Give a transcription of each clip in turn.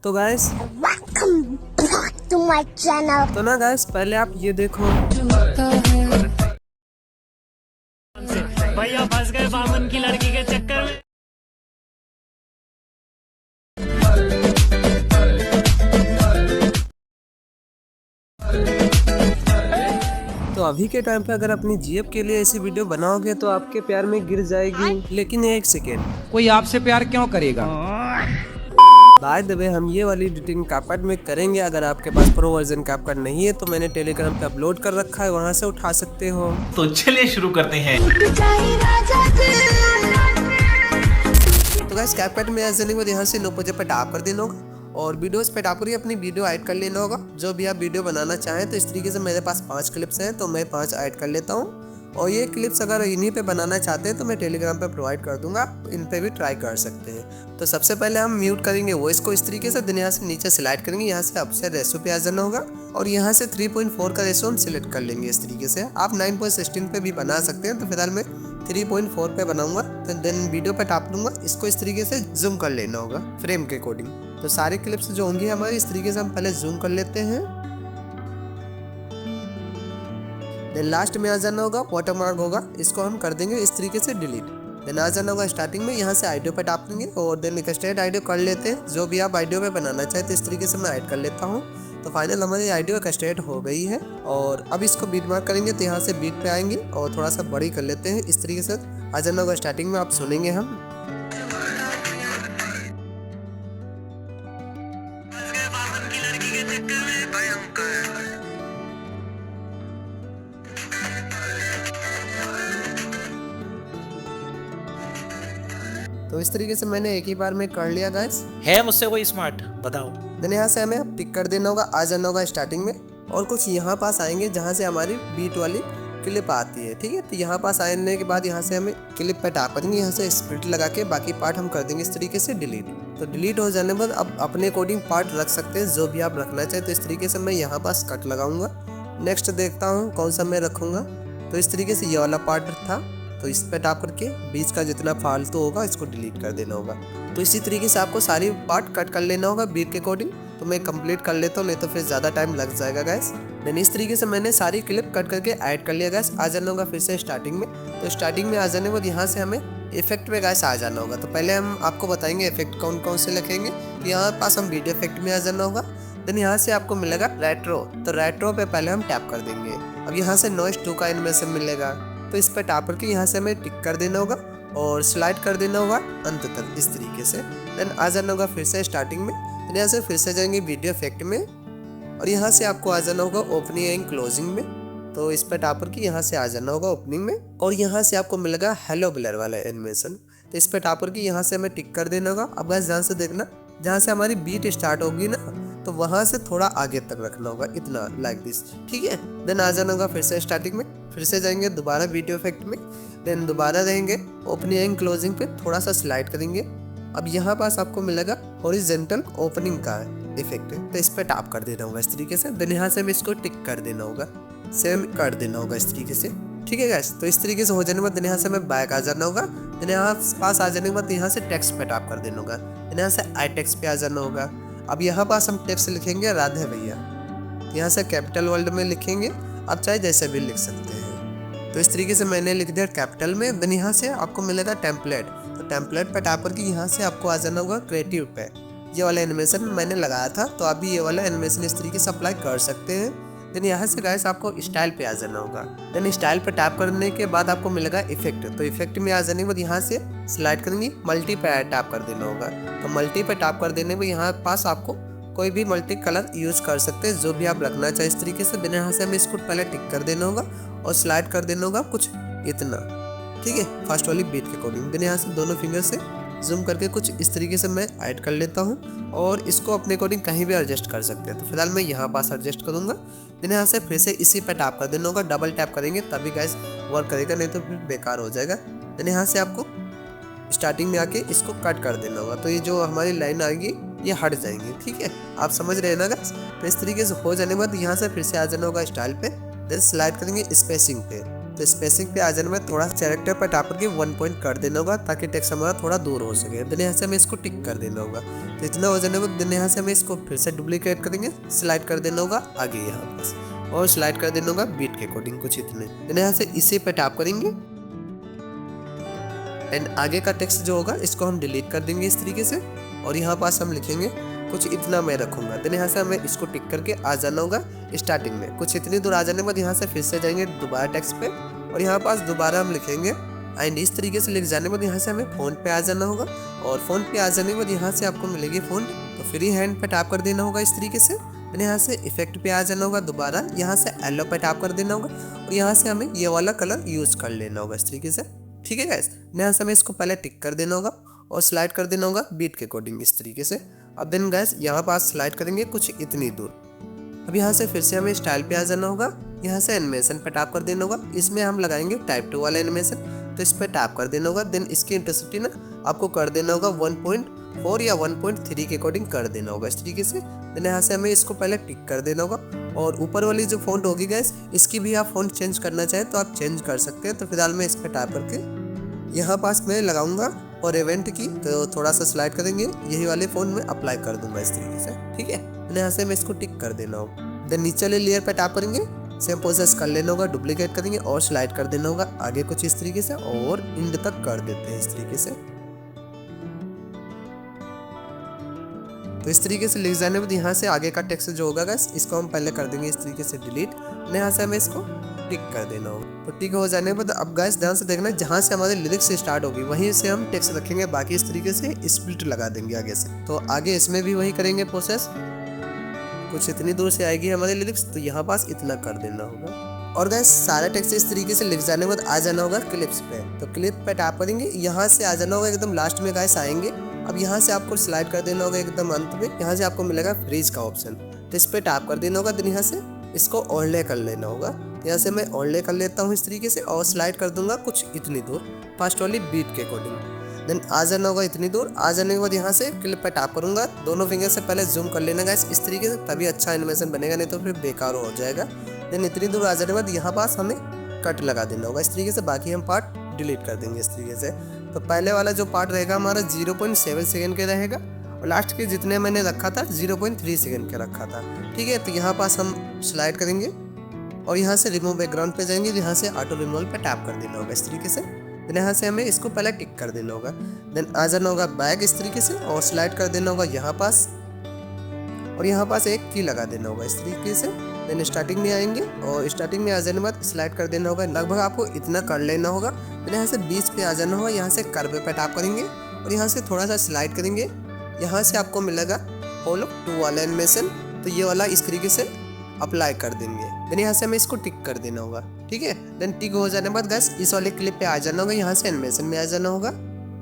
तो guys Welcome back to my channel. तो ना गाइस पहले आप ये देखो। भैया फंस गए बामन की लड़की के चक्कर में। तो अभी के टाइम पे अगर अपनी जेब के लिए ऐसी वीडियो बनाओगे तो आपके प्यार में गिर जाएगी। लेकिन एक सेकेंड, कोई आपसे प्यार क्यों करेगा? बाय द वे हम ये वाली एडिटिंग कैपकट में करेंगे। अगर आपके पास प्रो वर्जन कैपकट नहीं है तो मैंने टेलीग्राम पे अपलोड कर रखा है, वहां से उठा सकते हो। तो चलिए शुरू करते हैं। तो गाइस कैपकट में ऐसे नहीं, यहाँ से नो प्रोजेक्ट पे टैप कर देना होगा और वीडियोस पे टैप करके अपनी वीडियो ऐड कर लेना होगा। जो भी आप वीडियो बनाना चाहें तो इस तरीके से मेरे पास 5 क्लिप्स हैं तो मैं 5 ऐड कर लेता हूँ। और ये क्लिप्स अगर इन्हीं पे बनाना चाहते हैं तो मैं टेलीग्राम पे प्रोवाइड कर दूंगा, इन पे भी ट्राई कर सकते हैं। तो सबसे पहले हम म्यूट करेंगे वॉइस को इस तरीके से, देन यहाँ से नीचे सिलेक्ट करेंगे, यहाँ से आपसे रेशो पे आ जाना होगा और यहाँ से 3.4 का रेशो हम सिलेक्ट कर लेंगे इस तरीके से। आप 9.16 पे भी बना सकते हैं, तो फिलहाल मैं 3.4 पे बनाऊंगा। तो देन वीडियो पे टैप दूंगा, इसको इस तरीके से जूम कर लेना होगा फ्रेम के अकॉर्डिंग। तो सारे क्लिप्स जो होंगी हमारे इस तरीके से हम पहले जूम कर लेते हैं। देन लास्ट में आ जाना होगा, वाटरमार्क होगा, इसको हम कर देंगे इस तरीके से डिलीट। देन आ जाना होगा स्टार्टिंग में, यहाँ से आइडियो पे टैप देंगे और देन एक्सटेंड आइडियो कर लेते हैं। जो भी आप आइडियो पे बनाना चाहे तो इस तरीके से मैं ऐड कर लेता हूँ। तो फाइनल हमारी आइडियो एक्सटेंड हो गई है और अब इसको बीट मार्क करेंगे। तो यहाँ से बीट पे आएंगे और थोड़ा सा बड़ी कर लेते हैं इस तरीके से। आ जाना होगा स्टार्टिंग में, आप सुनेंगे हम। तो इस तरीके से मैंने एक ही बार में कर लिया गाइस। है मुझसे कोई स्मार्ट बताओ। देन यहाँ से हमें टिक कर देना होगा, आ जाना होगा स्टार्टिंग में और कुछ यहाँ पास आएंगे जहाँ से हमारी बीट वाली क्लिप आती है। ठीक है, तो यहाँ पास आने के बाद यहाँ से हमें क्लिप पे टैप करेंगे, यहाँ से स्प्लिट लगा के बाकी पार्ट हम कर देंगे इस तरीके से डिलीट। तो डिलीट हो जाने के बाद अब अपने अकॉर्डिंग पार्ट रख सकते हैं जो भी आप रखना चाहे। तो इस तरीके से मैं यहाँ पास कट लगाऊंगा। नेक्स्ट देखता हूँ कौन सा मैं रखूँगा। तो इस तरीके से ये वाला पार्ट था, तो इस पे टैप करके बीच का जितना फालतू होगा इसको डिलीट कर देना होगा। तो इसी तरीके से आपको सारी पार्ट कट कर लेना होगा बीट के अकॉर्डिंग। तो मैं कंप्लीट कर लेता हूँ, नहीं तो फिर ज़्यादा टाइम लग जाएगा गैस। देन इस तरीके से मैंने सारी क्लिप कट करके ऐड कर लिया गैस। आ जाना होगा फिर से स्टार्टिंग में। तो स्टार्टिंग में आ जाने के बाद यहाँ से हमें इफेक्ट पे गैस आ जाना होगा। तो पहले हम आपको बताएंगे इफेक्ट कौन कौन से लिखेंगे। तो यहाँ पास हम वीडियो इफेक्ट में आ जाना होगा। देन यहाँ से आपको मिलेगा रेट्रो, तो रेट्रो पे पहले हम टैप कर देंगे। अब यहाँ से नॉइस 2 का एनिमेशन मिलेगा, तो इस पर टैप करके यहाँ से हमें टिक कर देना होगा और स्लाइड कर देना होगा अंत तक इस तरीके से। देन आ जाना होगा फिर से स्टार्टिंग में। देन यहाँ से फिर से जाएंगे वीडियो इफेक्ट में और यहाँ से आपको आ जाना होगा ओपनिंग एंड क्लोजिंग में। तो इस पर टैप करके यहाँ से आ जाना होगा ओपनिंग में और यहाँ से आपको मिलेगा हेलो ब्लर वाला एनिमेशन। तो इस पर टैप करके यहाँ से हमें टिक कर देना होगा। अब गाइस ध्यान से देखना, जहाँ से हमारी बीट स्टार्ट होगी ना, तो वहाँ से थोड़ा आगे तक रखना होगा, इतना लाइक दिस। ठीक है, देन आ जाना होगा फिर से स्टार्टिंग में। फिर से जाएंगे दोबारा वीडियो इफेक्ट में। देन दोबारा रहेंगे ओपनिंग एंड क्लोजिंग पे, थोड़ा सा स्लाइड करेंगे। अब यहाँ पास आपको मिलेगा हॉरिजॉन्टल ओपनिंग का इफेक्ट, तो इस पर टैप कर देना होगा इस तरीके से। देन यहाँ से हमें इसको टिक कर देना होगा, सेम कर देना होगा इस तरीके से। ठीक है गाइस, तो इस तरीके से हो जाने के बाद देन यहाँ से हमें बैक आ जाना होगा। देन यहाँ पास आ जाने के बाद यहाँ से टेक्स्ट पे टैप कर देना होगा। देन यहाँ से आई टेक्स्ट पे आ जाना होगा। अब यहाँ पास हम टेक्स्ट लिखेंगे राधे भैया, यहाँ से कैपिटल वर्ड में लिखेंगे, आप चाहे जैसे भी लिख सकते हैं। तो इस तरीके से मैंने लिख दिया कैपिटल में। देन यहाँ से आपको मिलेगा टेम्पलेट, तो टेम्पलेट पे टैप करके यहाँ से आपको आ जाना होगा क्रिएटिव पे। ये वाला एनिमेशन मैंने लगाया था, तो आप भी ये वाला एनिमेशन इस तरीके से अप्लाई कर सकते हैं। देन यहाँ से गाइस आपको स्टाइल पे आ जाना होगा। देन स्टाइल पे टैप करने के बाद आपको मिलेगा इफेक्ट, तो इफेक्ट में आ जाने के बाद यहाँ से स्लाइड करेंगे, मल्टी पे टैप कर देना होगा। तो मल्टी पे टैप कर देने में यहाँ पास आपको कोई भी मल्टी कलर यूज कर सकते हैं जो भी आप रखना चाहे इस तरीके से। देन यहाँ से हमें इसको पहले टिक कर देना होगा और स्लाइड कर देना होगा कुछ इतना। ठीक है, फर्स्ट वाली बीट के अकॉर्डिंग। देन यहाँ से दोनों फिंगर से जूम करके कुछ इस तरीके से मैं ऐड कर लेता हूँ और इसको अपने अकॉर्डिंग कहीं भी एडजस्ट कर सकते हैं। तो फिलहाल मैं यहाँ पास एडजस्ट करूँगा। देन यहाँ से फिर से इसी पे टैप कर देना होगा, डबल टैप करेंगे तभी गाइस वर्क करेगा, नहीं तो फिर बेकार हो जाएगा। देन यहाँ से आपको स्टार्टिंग में आके इसको कट कर देना होगा, तो ये जो हमारी लाइन आएगी ये हट जाएंगी। ठीक है, आप समझ रहे हैं ना गाइस। तो इस तरीके से हो जाने के बाद यहाँ से फिर से आ जाना होगा स्टाइल पे। देन स्लाइड करेंगे स्पेसिंग पे, तो स्पेसिंग पे आ जाने में थोड़ा कैरेक्टर पर टैप करके 1 पॉइंट कर देना होगा ताकि टेक्स्ट हमारा थोड़ा दूर हो सके। देन यहाँ से हमें इसको टिक कर देना होगा। तो इतना हो जाने के बाद देन यहाँ से हमें इसको फिर से डुप्लीकेट करेंगे, स्लाइड कर देना होगा आगे यहाँ पास और स्लाइड कर देना होगा बीट के अकॉर्डिंग कुछ इतने। देन यहाँ से इसी पे टैप करेंगे एंड आगे का टेक्स्ट जो होगा इसको हम डिलीट कर देंगे इस तरीके से और यहाँ पास हम लिखेंगे कुछ इतना मैं रखूंगा। देन यहाँ से हमें इसको टिक करके आ जाना होगा स्टार्टिंग में। कुछ इतनी दूर आ जाने के बाद यहाँ से फिर से जाएंगे दोबारा टेक्स्ट पे और यहाँ पास दोबारा हम लिखेंगे एंड इस तरीके से लिख जाने के बाद यहाँ से हमें फ़ोन पे आ जाना होगा और फ़ोन पे आ जाने के बाद यहाँ से आपको मिलेगी फ़ोन। तो फ्री हैंड पे टैप कर देना होगा इस तरीके से। देन यहाँ से इफेक्ट पे आ जाना होगा दोबारा, यहाँ से येलो पे टैप कर देना होगा और यहाँ से हमें ये वाला कलर यूज़ कर लेना होगा इस तरीके से। ठीक है गाइस, यहाँ से हमें इसको पहले टिक कर देना होगा और स्लाइड कर देना होगा बीट के अकॉर्डिंग इस तरीके से। अब देन गाइस यहाँ पास स्लाइड करेंगे कुछ इतनी दूर। अब यहाँ से फिर से हमें स्टाइल पे आ जाना होगा, यहाँ से एनिमेशन पे टैप कर देना होगा। इसमें हम लगाएंगे टाइप 2 वाला एनिमेशन, तो इस पर टैप कर देना होगा। देन इसकी इंटेंसिटी ना आपको कर देना होगा 1.4 या 1.3 के अकॉर्डिंग कर देना होगा इस तरीके से। देन यहाँ से हमें इसको पहले टिक कर देना होगा और ऊपर वाली जो फ़ॉन्ट होगी गाइस इसकी भी आप फ़ॉन्ट चेंज करना चाहें तो आप चेंज कर सकते हैं। तो फिलहाल मैं इस पर टैप करके यहाँ पास मैं लगाऊंगा और इवेंट की तो थोड़ा सा स्लाइड करेंगे, यही वाले फ़ोन में अप्लाई कर दूंगा इस तरीके से। ठीक है, देन यहाँ से मैं इसको टिक कर देना होगा। देन नीचे वाले लेयर पे टैप करेंगे, सेम प्रोसेस कर लेना होगा, डुप्लीकेट करेंगे और स्लाइड कर देना होगा आगे कुछ इस तरीके से और इंड तक कर देते हैं इस तरीके से। तो इस तरीके से लिख जाने के बाद यहाँ से आगे का टेक्स्ट जो होगा गाइस इसको हम पहले कर देंगे इस तरीके से डिलीट। यहाँ से हमें इसको टिक कर देना होगा। तो टिक हो जाने के बाद अब गाइस ध्यान से देखना, जहाँ से हमारे लिरिक्स से स्टार्ट होगी वहीं से हम टेक्स्ट रखेंगे, बाकी इस तरीके से स्प्लिट लगा देंगे आगे से। तो आगे इसमें भी वही करेंगे प्रोसेस, कुछ इतनी दूर से आएगी हमारे लिरिक्स तो यहाँ पास इतना कर देना होगा। और गाइस सारा टेक्स्ट इस तरीके से लिख जाने के बाद आ जाना होगा क्लिप्स पे। तो क्लिप पे टैप करेंगे, यहाँ से आ जाना होगा एकदम लास्ट में गाइस आएंगे। अब यहाँ से आपको स्लाइड कर देना होगा एकदम अंत में, यहाँ से आपको मिलेगा फ्रीज का ऑप्शन, तो इस पर टैप कर देना होगा। देन यहाँ से इसको ओनले कर लेना होगा, यहाँ से मैं ओनले कर लेता हूँ इस तरीके से और स्लाइड कर दूंगा कुछ इतनी दूर फर्स्ट वाली बीट के अकॉर्डिंग। देन आ जाना होगा इतनी दूर। आ जाने के बाद यहाँ से क्लिप पे टैप करूँगा, दोनों फिंगर से पहले जूम कर लेना गाइस इस तरीके से, तभी अच्छा एनिमेशन बनेगा, नहीं तो फिर बेकार हो जाएगा। देन इतनी दूर आ जाने के बाद यहाँ पास हमें कट लगा देना होगा इस तरीके से, बाकी हम पार्ट डिलीट कर देंगे इस तरीके से। तो पहले वाला जो पार्ट रहेगा हमारा 0.7 सेकेंड के रहेगा और लास्ट के जितने मैंने रखा था 0.3 सेकेंड का रखा था। ठीक है, तो यहाँ पास हम स्लाइड करेंगे और यहाँ से रिमूव बैकग्राउंड पे जाएंगे, यहाँ से ऑटो रिमूवल पे टैप कर देना होगा इस तरीके से। देन यहाँ से हमें इसको पहले टिक कर देना होगा। देन आ जाना होगा बैक इस तरीके से और स्लाइड कर देना होगा यहाँ पास और यहाँ पास एक की लगा देना होगा इस तरीके से। देन स्टार्टिंग में आएंगे और स्टार्टिंग में आ जाने के बाद स्लाइड कर देना होगा, लगभग आपको इतना कर लेना होगा। देन यहाँ से बीच पे आ जाना होगा, यहाँ से कर्व पे टैप करेंगे और यहाँ से थोड़ा सा स्लाइड करेंगे, यहाँ से आपको मिलेगा होलो 2 वाला एनिमेशन, तो ये वाला इस तरीके से अप्लाई कर देंगे। देन यहाँ से हमें इसको टिक कर देना होगा। ठीक है, देन टिक हो जाने के बाद गाइस इस वाले क्लिप पे आ जाना होगा, यहाँ से एनिमेशन में आ जाना होगा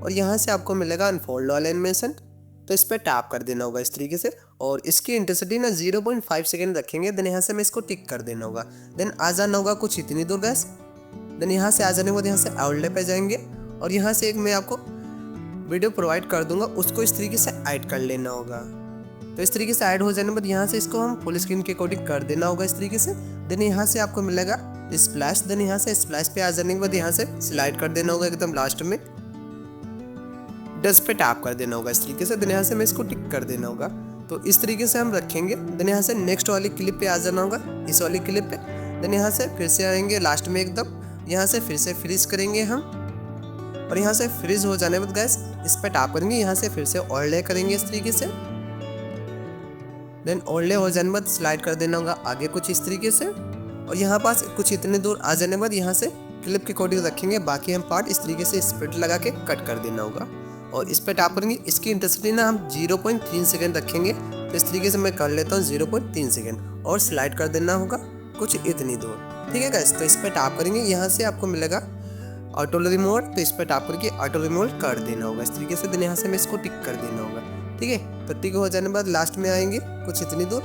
और यहाँ से आपको मिलेगा अनफोल्ड वाला एनिमेशन, तो इस पर टैप कर देना होगा इस तरीके से और इसकी इंटेंसिटी ना 0.5 सेकेंड रखेंगे। देन यहाँ से हमें इसको टिक कर देना होगा। देन आ जाना होगा कुछ इतनी दूर गाइस। देन यहाँ से आ जाने के बाद यहाँ से आउटले पे जाएंगे और यहाँ से एक मैं आपको वीडियो प्रोवाइड कर दूंगा, उसको इस तरीके से ऐड कर लेना होगा। तो इस तरीके से ऐड हो जाने के बाद यहाँ से इसको हम फुल स्क्रीन के अकॉर्डिंग कर देना होगा इस तरीके से। देन यहाँ से आपको मिलेगा स्प्लैश, देन यहाँ से स्प्लैश पे आ जाने के बाद यहाँ से स्लाइड कर देना होगा एकदम लास्ट में, डस्ट पे टैप कर देना होगा इस तरीके से। देन यहाँ से हमें इसको टिक कर देना होगा। तो इस तरीके से हम रखेंगे। देन यहाँ से नेक्स्ट वाली क्लिप पे आ जाना होगा, इस वाली क्लिप पे। देन यहाँ से फिर से आएंगे लास्ट में एकदम, यहाँ से फिर से फ्रीज करेंगे हम और यहाँ से फ्रीज हो जाने के बाद गाइस इस पर टैप करेंगे, यहाँ से फिर से ओवरले करेंगे इस तरीके से। देन ओवरले हो जाने के बाद स्लाइड कर देना होगा आगे कुछ इस तरीके से और यहाँ पास कुछ इतने दूर आ जाने के बाद यहाँ से क्लिप के अकॉर्डिंग रखेंगे, बाकी हम पार्ट इस तरीके से स्प्लिट लगा के कट कर देना होगा और इस पर टैप करेंगे। इसकी इंटेंसिटी ना हम 0.3 सेकेंड रखेंगे, तो इस तरीके से मैं कर लेता हूँ 0.3 सेकेंड और स्लाइड कर देना होगा कुछ इतनी दूर। ठीक है गाइस, तो इस पर टैप करेंगे, यहाँ से आपको मिलेगा ऑटो रिमूव, तो इस पर टैप करके ऑटो रिमूव कर देना होगा इस तरीके से। देन यहाँ से हमें इसको टिक कर देना होगा। ठीक है, तो टिक हो जाने के बाद लास्ट में आएंगे कुछ इतनी दूर,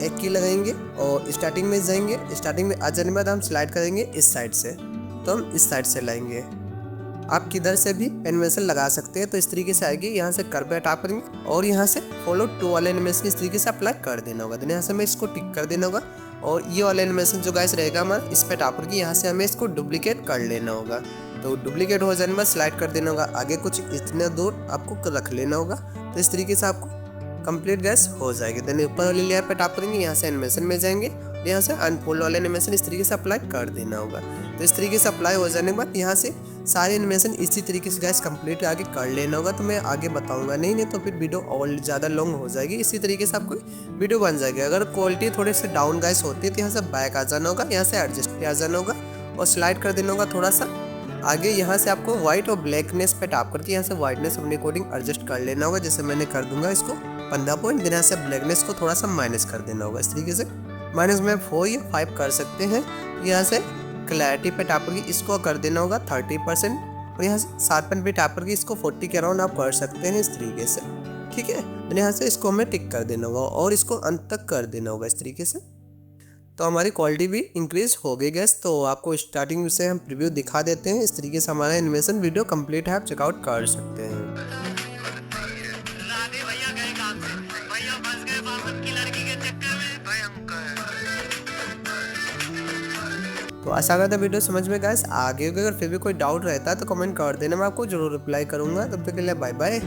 एक की लगाएंगे और स्टार्टिंग में जाएंगे। स्टार्टिंग में आ जाने के बाद हम स्लाइड करेंगे इस साइड से, तो हम इस साइड से लाएंगे आप किधर से भी एनिमेशन लगा सकते हैं। तो इस तरीके से आएगी, यहाँ से कर पे टैप करेंगे और यहाँ से फॉलो टू वाले एनिमेशन इस तरीके से अप्लाई कर देना होगा। तो यहाँ से हमें इसको टिक कर देना होगा और ये वाला एनिमेशन जो गाइस रहेगा हमारा इस पे टैप करके यहाँ से हमें इसको डुप्लीकेट कर लेना होगा। तो डुप्लीकेट हो जाने के बाद स्लाइड कर देना होगा आगे, कुछ इतने दूर आपको रख लेना होगा। तो इस तरीके से आपको कंप्लीट गैस हो जाएगी। देन ऊपर वाली लेयर पे टैप करेंगे, यहाँ से एनिमेशन में जाएंगे, यहाँ से अनफोल्ड वाले एनिमेशन इस तरीके से अप्लाई कर देना होगा। तो इस तरीके से अप्लाई हो जाने के बाद यहाँ से सारे एनिमेशन इसी तरीके से गैस कंप्लीट आगे कर लेना होगा। तो मैं आगे बताऊंगा, नहीं तो फिर वीडियो और ज़्यादा लॉन्ग हो जाएगी। इसी तरीके से आपको वीडियो बन जाएगी। अगर क्वालिटी थोड़े से डाउन गैस होती है तो यहाँ से बैक आ जाना होगा, यहाँ से एडजस्ट पे आ जाना होगा और स्लाइड कर देना होगा थोड़ा सा आगे। यहाँ से आपको व्हाइट और ब्लैकनेस पे टैप करके यहाँ से व्हाइटनेस अपने अकॉर्डिंग एडजस्ट कर लेना होगा। जैसे मैंने कर दूंगा इसको 15 पॉइंट, यहाँ से ब्लैकनेस को थोड़ा सा माइनस कर देना होगा। इस तरीके से माइनस में 4 या 5 कर सकते हैं। यहाँ से क्लैरिटी पे टैप करके इसको कर देना होगा 30% और यहाँ से शार्पन पे टैप करके इसको 40 के अराउंड आप कर सकते हैं इस तरीके से, ठीक है। तो यहाँ से इसको हमें टिक कर देना होगा और इसको अंत तक कर देना होगा इस तरीके से। तो हमारी क्वालिटी भी इंक्रीज हो गई गैस। तो आपको स्टार्टिंग से हम प्रीव्यू दिखा देते हैं। इस तरीके से हमारा एनिमेशन वीडियो कंप्लीट है, आप चेकआउट कर सकते हैं। भैया गए काम से, भैया फंस गए बावन की लड़की के चक्कर में। तो आशा करता वीडियो समझ में गैस आगे अगर फिर भी कोई डाउट रहता है तो कमेंट कर देना, मैं आपको जरूर रिप्लाई करूंगा। तब तक के लिए बाय बाय।